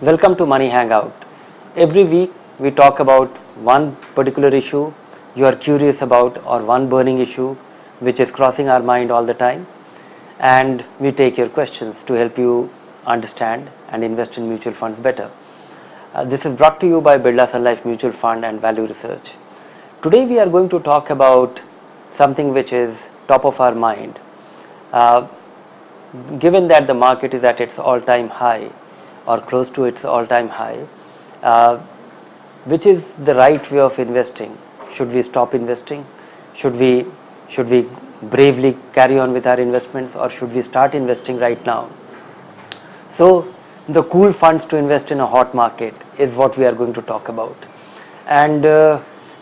Welcome to Money Hangout. Every week we talk about one particular issue you are curious about or one burning issue which is crossing our mind all the time, and we take your questions to help you understand and invest in mutual funds better. This is brought to you by Birla Sun Life Mutual Fund and Value Research. Today we are going to talk about something which is top of our mind. Uh, Given that the market is at its all-time high or close to its all-time high, uh, which is the right way of investing? Should we stop investing? Should we should we bravely carry on with our investments, or should we start investing right now? So the cool funds to invest in a hot market is what we are going to talk about, and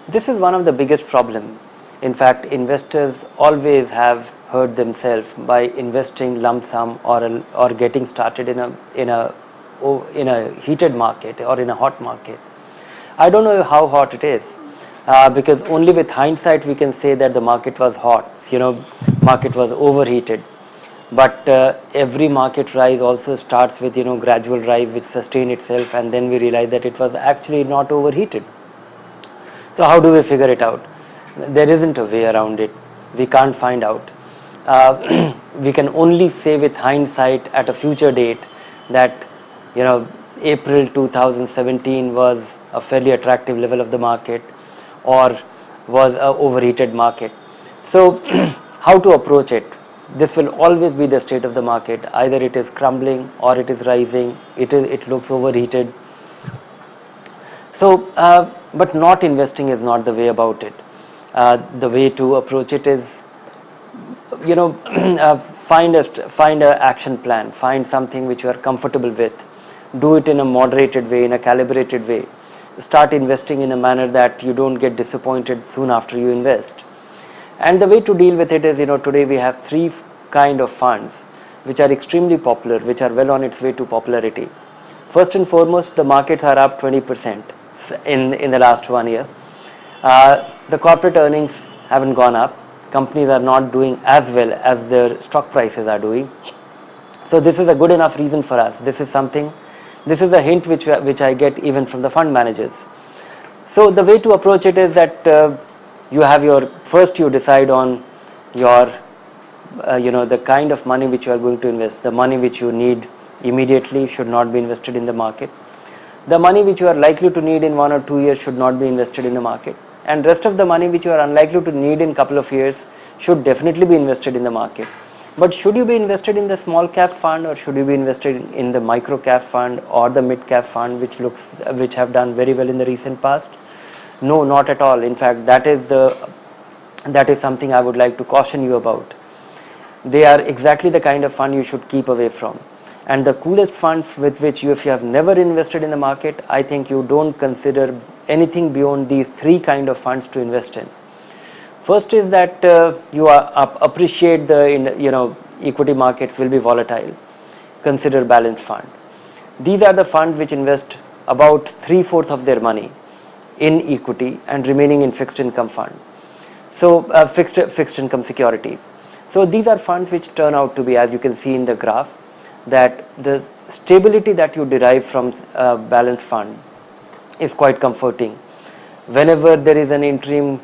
this is one of the biggest problem. In fact, investors always have hurt themselves by investing lump sum or getting started in a heated market or in a hot market. I don't know how hot it is, because only with hindsight we can say that the market was hot. Market was overheated. But every market rise also starts with gradual rise which sustain itself, and then we realize that it was actually not overheated. So how do we figure it out? There isn't a way around it. We can't find out. We can only say with hindsight at a future date that you know April 2017 was a fairly attractive level of the market, or was a overheated market. So how to approach it? This will always be the state of the market. Either it is crumbling or it is rising. It looks overheated. So, but not investing is not the way about it. The way to approach it is, find a action plan, find something which you are comfortable with, do it in a moderated way, in a calibrated way. Start investing in a manner that you don't get disappointed soon after you invest. And the way to deal with it is, today we have three kind of funds which are extremely popular, which are well on its way to popularity. First and foremost, the markets are up 20% in the last 1 year. The corporate earnings haven't gone up. Companies are not doing as well as their stock prices are doing. So this is a good enough reason for us. This is a hint which I get even from the fund managers. So the way to approach it is that you decide on your the kind of money which you are going to invest. The money which you need immediately should not be invested in the market. The money which you are likely to need in 1 or 2 years should not be invested in the market, and rest of the money which you are unlikely to need in couple of years should definitely be invested in the market. But should you be invested in the small cap fund, or should you be invested in the micro cap fund or the mid cap fund, which have done very well in the recent past? No, not at all. In fact, that is something I would like to caution you about. They are exactly the kind of fund you should keep away from. And the coolest funds with which if you have never invested in the market, I think you don't consider anything beyond these three kind of funds to invest in. First is that appreciate the equity markets will be volatile. Consider balanced fund. These are the funds which invest about 3/4 of their money in equity and remaining in fixed income fund. So fixed income securities. So these are funds which turn out to be, as you can see in the graph, that the stability that you derive from a balanced fund is quite comforting. Whenever there is an interim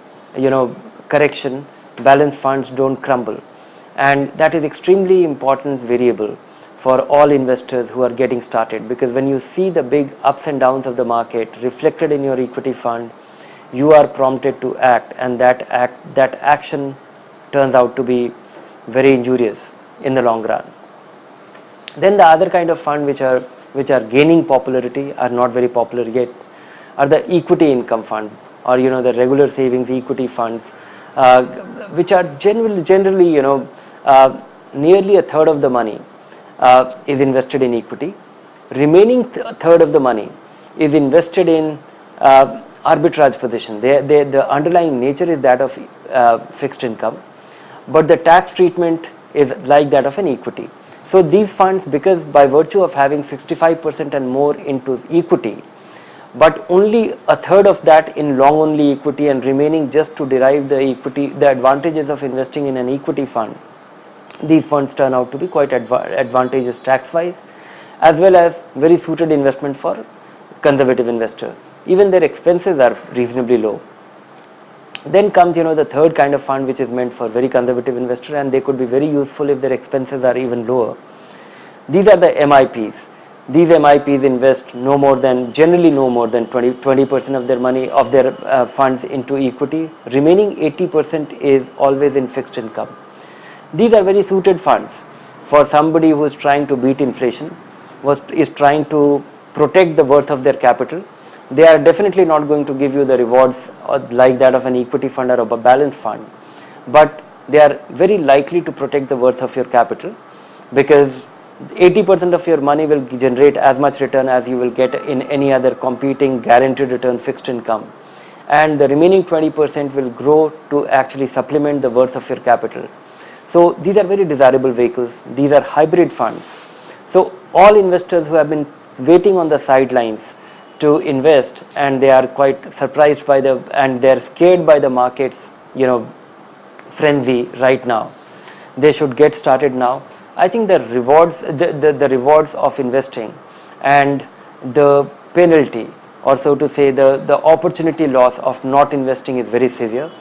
correction, balanced funds don't crumble, and that is extremely important variable for all investors who are getting started, because when you see the big ups and downs of the market reflected in your equity fund, you are prompted to act, and that action turns out to be very injurious in the long run. Then the other kind of fund which are gaining popularity, are not very popular yet, are the equity income fund, or the regular savings equity funds, which are generally nearly a third of the money is invested in equity. Remaining third of the money is invested in arbitrage position. The underlying nature is that of fixed income, but the tax treatment is like that of an equity. So these funds, because by virtue of having 65% and more into equity, but only a third of that in long only equity, and remaining just to derive the advantages of investing in an equity fund, these funds turn out to be quite advantageous tax wise, as well as very suited investment for conservative investor. Even their expenses are reasonably low. Then comes, the third kind of fund, which is meant for very conservative investor, and they could be very useful if their expenses are even lower. These are the MIPs. These MIPs invest generally no more than 20% of their money, of their funds into equity. Remaining 80% is always in fixed income. These are very suited funds for somebody who is trying to beat inflation, is trying to protect the worth of their capital. They are definitely not going to give you the rewards like that of an equity fund or a balanced fund, but they are very likely to protect the worth of your capital, because 80% of your money will generate as much return as you will get in any other competing guaranteed return fixed income, and the remaining 20% will grow to actually supplement the worth of your capital. So these are very desirable vehicles. These are hybrid funds. So all investors who have been waiting on the sidelines to invest, and they are quite surprised by and they are scared by the market's frenzy right now, they should get started now. I think the rewards of investing and the penalty, or so to say the opportunity loss of not investing, is very severe,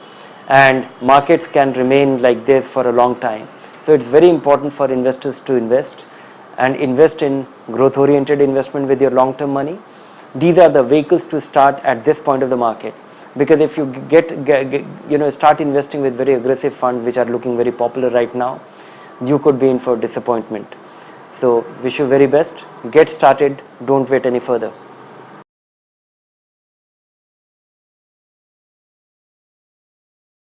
and markets can remain like this for a long time. So it's very important for investors to invest, and invest in growth oriented investment with your long term money. These are the vehicles to start at this point of the market, because if you start investing with very aggressive funds which are looking very popular right now, you could be in for disappointment. So wish you very best. Get started. Don't wait any further.